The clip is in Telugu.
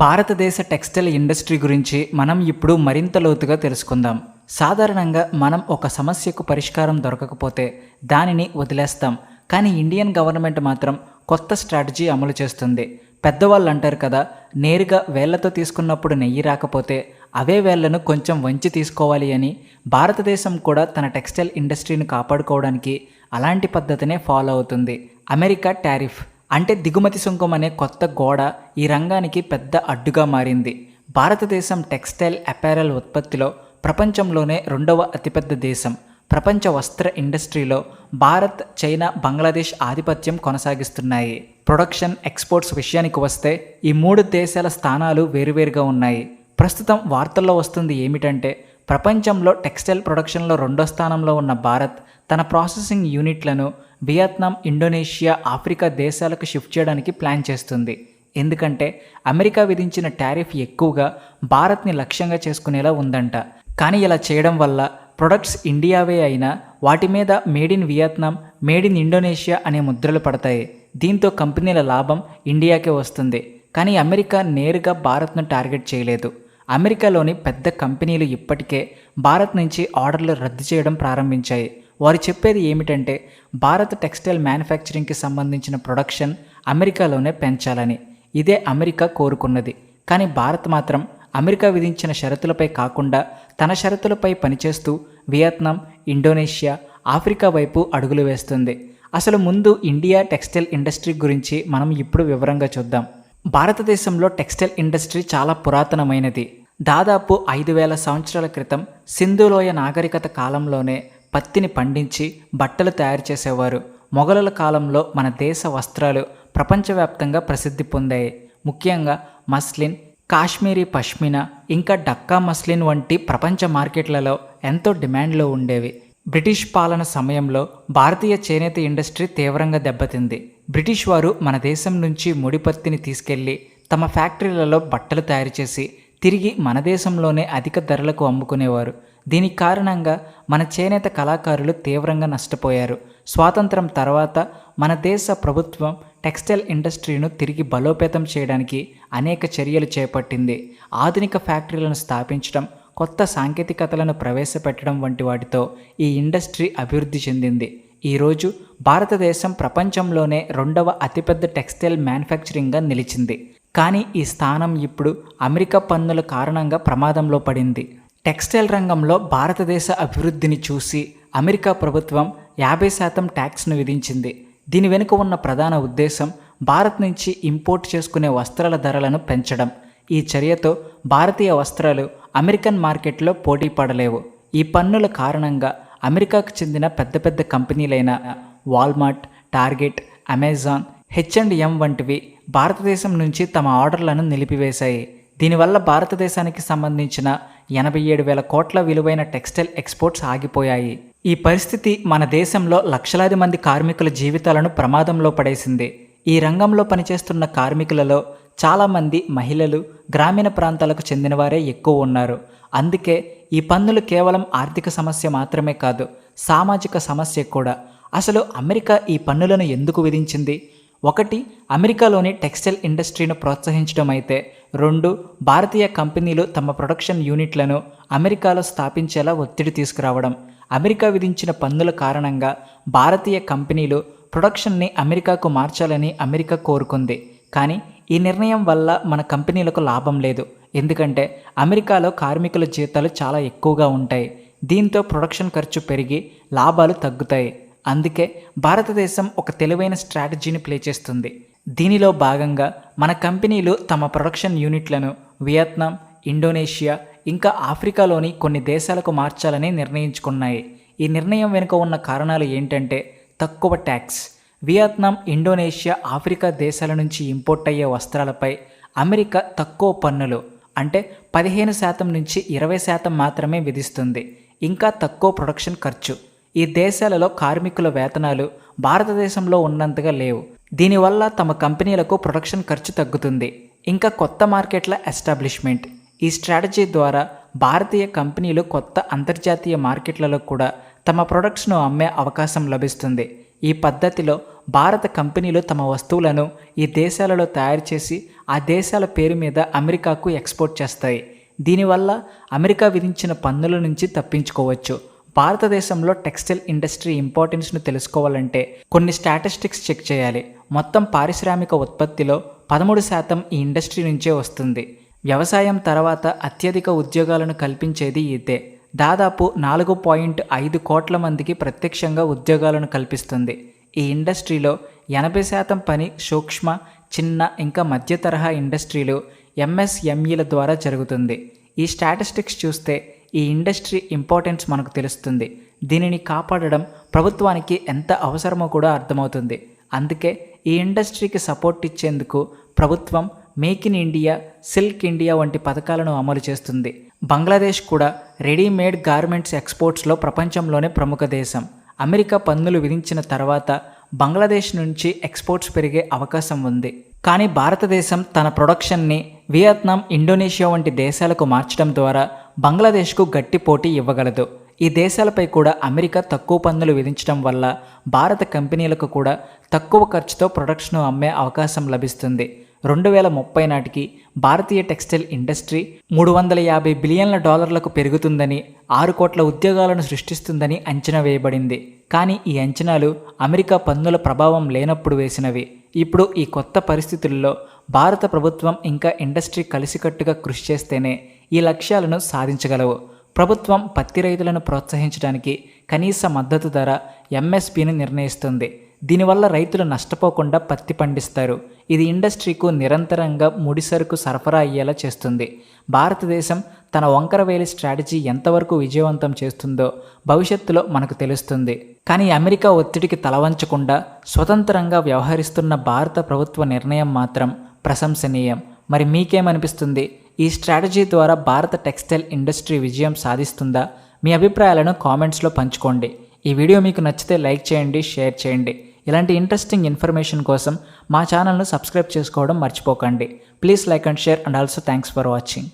భారతదేశ టెక్స్టైల్ ఇండస్ట్రీ గురించి మనం ఇప్పుడు మరింత లోతుగా తెలుసుకుందాం. సాధారణంగా మనం ఒక సమస్యకు పరిష్కారం దొరకకపోతే దానిని వదిలేస్తాం. కానీ ఇండియన్ గవర్నమెంట్ మాత్రం కొత్త స్ట్రాటజీ అమలు చేస్తుంది. పెద్దవాళ్ళు అంటారు కదా, నేరుగా వేళ్లతో తీసుకున్నప్పుడు నెయ్యి రాకపోతే అవే వేళ్లను కొంచెం వంచి తీసుకోవాలి అని. భారతదేశం కూడా తన టెక్స్టైల్ ఇండస్ట్రీని కాపాడుకోవడానికి అలాంటి పద్ధతినే ఫాలో అవుతుంది. అమెరికా టారిఫ్ అంటే దిగుమతి సుంకం అనే కొత్త గోడ ఈ రంగానికి పెద్ద అడ్డుగా మారింది. భారతదేశం టెక్స్టైల్ అపారెల్ ఉత్పత్తిలో ప్రపంచంలోనే రెండవ అతిపెద్ద దేశం. ప్రపంచ వస్త్ర ఇండస్ట్రీలో భారత్, చైనా, బంగ్లాదేశ్ ఆధిపత్యం కొనసాగిస్తున్నాయి. ప్రొడక్షన్, ఎక్స్పోర్ట్స్ విషయానికి వస్తే ఈ మూడు దేశాల స్థానాలు వేరువేరుగా ఉన్నాయి. ప్రస్తుతం వార్తల్లో వస్తుంది ఏమిటంటే, ప్రపంచంలో టెక్స్టైల్ ప్రొడక్షన్లో రెండో స్థానంలో ఉన్న భారత్ తన ప్రాసెసింగ్ యూనిట్లను వియత్నాం, ఇండోనేషియా, ఆఫ్రికా దేశాలకు షిఫ్ట్ చేయడానికి ప్లాన్ చేస్తుంది. ఎందుకంటే అమెరికా విధించిన టారిఫ్ ఎక్కువగా భారత్ని లక్ష్యంగా చేసుకునేలా ఉందంట. కానీ ఇలా చేయడం వల్ల ప్రొడక్ట్స్ ఇండియావే అయినా వాటి మీద made in Vietnam, made in Indonesia అనే ముద్రలు పడతాయి. దీంతో కంపెనీల లాభం ఇండియాకే వస్తుంది. కానీ అమెరికా నేరుగా భారత్ను టార్గెట్ చేయలేదు. అమెరికాలోని పెద్ద కంపెనీలు ఇప్పటికే భారత్ నుంచి ఆర్డర్లు రద్దు చేయడం ప్రారంభించాయి. వారు చెప్పేది ఏమిటంటే, భారత్ టెక్స్టైల్ మ్యానుఫ్యాక్చరింగ్కి సంబంధించిన ప్రొడక్షన్ అమెరికాలోనే పెంచాలని. ఇదే అమెరికా కోరుకున్నది. కానీ భారత్ మాత్రం అమెరికా విధించిన షరతులపై కాకుండా తన షరతులపై పనిచేస్తూ వియత్నాం, ఇండోనేషియా, ఆఫ్రికా వైపు అడుగులు వేస్తుంది. అసలు ముందు ఇండియా టెక్స్టైల్ ఇండస్ట్రీ గురించి మనం ఇప్పుడు వివరంగా చూద్దాం. భారతదేశంలో టెక్స్టైల్ ఇండస్ట్రీ చాలా పురాతనమైనది. దాదాపు 5000 సంవత్సరాల క్రితం సింధులోయ నాగరికత కాలంలోనే పత్తిని పండించి బట్టలు తయారు చేసేవారు. మొఘలుల కాలంలో మన దేశ వస్త్రాలు ప్రపంచవ్యాప్తంగా ప్రసిద్ధి పొందాయి. ముఖ్యంగా మస్లిన్, కాశ్మీరీ పష్మినా, ఇంకా డక్కా మస్లిన్ వంటి ప్రపంచ మార్కెట్లలో ఎంతో డిమాండ్లో ఉండేవి. బ్రిటిష్ పాలన సమయంలో భారతీయ చేనేత ఇండస్ట్రీ తీవ్రంగా దెబ్బతింది. బ్రిటిష్ వారు మన దేశం నుంచి ముడి పత్తిని తీసుకెళ్లి తమ ఫ్యాక్టరీలలో బట్టలు తయారు చేసి తిరిగి మన దేశంలోనే అధిక ధరలకు అమ్ముకునేవారు. దీనికి కారణంగా మన చేనేత కళాకారులు తీవ్రంగా నష్టపోయారు. స్వాతంత్రం తర్వాత మన దేశ ప్రభుత్వం టెక్స్టైల్ ఇండస్ట్రీను తిరిగి బలోపేతం చేయడానికి అనేక చర్యలు చేపట్టింది. ఆధునిక ఫ్యాక్టరీలను స్థాపించడం, కొత్త సాంకేతికతలను ప్రవేశపెట్టడం వంటి వాటితో ఈ ఇండస్ట్రీ అభివృద్ధి చెందింది. ఈరోజు భారతదేశం ప్రపంచంలోనే రెండవ అతిపెద్ద టెక్స్టైల్ మ్యానుఫ్యాక్చరింగ్గా నిలిచింది. కానీ ఈ స్థానం ఇప్పుడు అమెరికా పన్నుల కారణంగా ప్రమాదంలో పడింది. టెక్స్టైల్ రంగంలో భారతదేశ అభివృద్ధిని చూసి అమెరికా ప్రభుత్వం 50% ట్యాక్స్ను విధించింది. దీని వెనుక ఉన్న ప్రధాన ఉద్దేశం భారత్ నుంచి ఇంపోర్ట్ చేసుకునే వస్త్రాల ధరలను పెంచడం. ఈ చర్యతో భారతీయ వస్త్రాలు అమెరికన్ మార్కెట్లో పోటీ పడలేవు. ఈ పన్నుల కారణంగా అమెరికాకు చెందిన పెద్ద పెద్ద కంపెనీలైన వాల్మార్ట్, టార్గెట్, అమెజాన్, H&M వంటివి భారతదేశం నుంచి తమ ఆర్డర్లను నిలిపివేశాయి. దీనివల్ల భారతదేశానికి సంబంధించిన 87,000 కోట్ల విలువైన టెక్స్టైల్ ఎక్స్పోర్ట్స్ ఆగిపోయాయి. ఈ పరిస్థితి మన దేశంలో లక్షలాది మంది కార్మికుల జీవితాలను ప్రమాదంలో పడేసింది. ఈ రంగంలో పనిచేస్తున్న కార్మికులలో చాలామంది మహిళలు, గ్రామీణ ప్రాంతాలకు చెందినవారే ఎక్కువ ఉన్నారు. అందుకే ఈ పన్నులు కేవలం ఆర్థిక సమస్య మాత్రమే కాదు, సామాజిక సమస్య కూడా. అసలు అమెరికా ఈ పన్నులను ఎందుకు విధించింది? 1. అమెరికాలోని టెక్స్టైల్ ఇండస్ట్రీని ప్రోత్సహించడం అయితే, 2. భారతీయ కంపెనీలు తమ ప్రొడక్షన్ యూనిట్లను అమెరికాలో స్థాపించేలా ఒత్తిడి తీసుకురావడం. అమెరికా విధించిన పన్నుల కారణంగా భారతీయ కంపెనీలు ప్రొడక్షన్ని అమెరికాకు మార్చాలని అమెరికా కోరుకుంది. కానీ ఈ నిర్ణయం వల్ల మన కంపెనీలకు లాభం లేదు. ఎందుకంటే అమెరికాలో కార్మికుల జీతాలు చాలా ఎక్కువగా ఉంటాయి. దీంతో ప్రొడక్షన్ ఖర్చు పెరిగి లాభాలు తగ్గుతాయి. అందుకే భారతదేశం ఒక తెలివైన స్ట్రాటజీని ప్లే చేస్తుంది. దీనిలో భాగంగా మన కంపెనీలు తమ ప్రొడక్షన్ యూనిట్లను వియత్నాం, ఇండోనేషియా, ఇంకా ఆఫ్రికాలోని కొన్ని దేశాలకు మార్చాలని నిర్ణయించుకున్నాయి. ఈ నిర్ణయం వెనుక ఉన్న కారణాలు ఏంటంటే, తక్కువ ట్యాక్స్. వియత్నాం, ఇండోనేషియా, ఆఫ్రికా దేశాల నుంచి ఇంపోర్ట్ అయ్యే వస్త్రాలపై అమెరికా తక్కువ పన్నులు అంటే 15% నుంచి 20% మాత్రమే విధిస్తుంది. ఇంకా తక్కువ ప్రొడక్షన్ ఖర్చు. ఈ దేశాలలో కార్మికుల వేతనాలు భారతదేశంలో ఉన్నంతగా లేవు. దీనివల్ల తమ కంపెనీలకు ప్రొడక్షన్ ఖర్చు తగ్గుతుంది. ఇంకా కొత్త మార్కెట్ల ఎస్టాబ్లిష్మెంట్. ఈ స్ట్రాటజీ ద్వారా భారతీయ కంపెనీలు కొత్త అంతర్జాతీయ మార్కెట్లలో కూడా తమ ప్రొడక్ట్స్ను అమ్మే అవకాశం లభిస్తుంది. ఈ పద్ధతిలో భారత కంపెనీలు తమ వస్తువులను ఈ దేశాలలో తయారు చేసి ఆ దేశాల పేరు మీద అమెరికాకు ఎక్స్పోర్ట్ చేస్తాయి. దీనివల్ల అమెరికా విధించిన పన్నుల నుంచి తప్పించుకోవచ్చు. భారతదేశంలో టెక్స్టైల్ ఇండస్ట్రీ ఇంపార్టెన్స్ను తెలుసుకోవాలంటే కొన్ని స్టాటిస్టిక్స్ చెక్ చేయాలి. మొత్తం పారిశ్రామిక ఉత్పత్తిలో 13% ఈ ఇండస్ట్రీ నుంచే వస్తుంది. వ్యవసాయం తర్వాత అత్యధిక ఉద్యోగాలను కల్పించేది ఇదే. దాదాపు 4.5 కోట్ల మందికి ప్రత్యక్షంగా ఉద్యోగాలను కల్పిస్తుంది. ఈ ఇండస్ట్రీలో 80% పని సూక్ష్మ, చిన్న ఇంకా మధ్య తరహా ఇండస్ట్రీలు ఎంఎస్ఎంఈల ద్వారా జరుగుతుంది. ఈ స్టాటిస్టిక్స్ చూస్తే ఈ ఇండస్ట్రీ ఇంపార్టెన్స్ మనకు తెలుస్తుంది. దీనిని కాపాడడం ప్రభుత్వానికి ఎంత అవసరమో కూడా అర్థమవుతుంది. అందుకే ఈ ఇండస్ట్రీకి సపోర్ట్ ఇచ్చేందుకు ప్రభుత్వం make in India, silk India వంటి పథకాలను అమలు చేస్తుంది. బంగ్లాదేశ్ కూడా రెడీమేడ్ గార్మెంట్స్ ఎక్స్పోర్ట్స్లో ప్రపంచంలోనే ప్రముఖ దేశం. అమెరికా పన్నులు విధించిన తర్వాత బంగ్లాదేశ్ నుంచి ఎక్స్పోర్ట్స్ పెరిగే అవకాశం ఉంది. కానీ భారతదేశం తన ప్రొడక్షన్ని వియత్నాం, ఇండోనేషియా వంటి దేశాలకు మార్చడం ద్వారా బంగ్లాదేశ్కు గట్టి పోటీ ఇవ్వగలదు. ఈ దేశాలపై కూడా అమెరికా తక్కువ పన్నులు విధించడం వల్ల భారత కంపెనీలకు కూడా తక్కువ ఖర్చుతో ప్రొడక్ట్స్ను అమ్మే అవకాశం లభిస్తుంది. 2030 నాటికి భారతీయ టెక్స్టైల్ ఇండస్ట్రీ $350 బిలియన్ల పెరుగుతుందని, 6 కోట్ల ఉద్యోగాలను సృష్టిస్తుందని అంచనా వేయబడింది. కానీ ఈ అంచనాలు అమెరికా పన్నుల ప్రభావం లేనప్పుడు వేసినవి. ఇప్పుడు ఈ కొత్త పరిస్థితుల్లో భారత ప్రభుత్వం ఇంకా ఇండస్ట్రీ కలిసికట్టుగా కృషి చేస్తేనే ఈ లక్ష్యాలను సాధించగలవు. ప్రభుత్వం పత్తి రైతులను ప్రోత్సహించడానికి కనీస మద్దతు ధర ఎంఎస్పీని నిర్ణయిస్తుంది. దీనివల్ల రైతులు నష్టపోకుండా పత్తి పండిస్తారు. ఇది ఇండస్ట్రీకు నిరంతరంగా ముడిసరుకు సరఫరా అయ్యేలా చేస్తుంది. భారతదేశం తన వంకరవేలి స్ట్రాటజీ ఎంతవరకు విజయవంతం చేస్తుందో భవిష్యత్తులో మనకు తెలుస్తుంది. కానీ అమెరికా ఒత్తిడికి తలవంచకుండా స్వతంత్రంగా వ్యవహరిస్తున్న భారత ప్రభుత్వ నిర్ణయం మాత్రం ప్రశంసనీయం. మరి మీకేమనిపిస్తుంది? ఈ స్ట్రాటజీ ద్వారా భారత టెక్స్టైల్ ఇండస్ట్రీ విజయం సాధిస్తుందా? మీ అభిప్రాయాలను కామెంట్స్లో పంచుకోండి. ఈ వీడియో మీకు నచ్చితే లైక్ చేయండి, షేర్ చేయండి. ఇలాంటి ఇంట్రెస్టింగ్ ఇన్ఫర్మేషన్ కోసం మా ఛానల్ను సబ్స్క్రైబ్ చేసుకోవడం మర్చిపోకండి. Please like and share and also thanks for watching.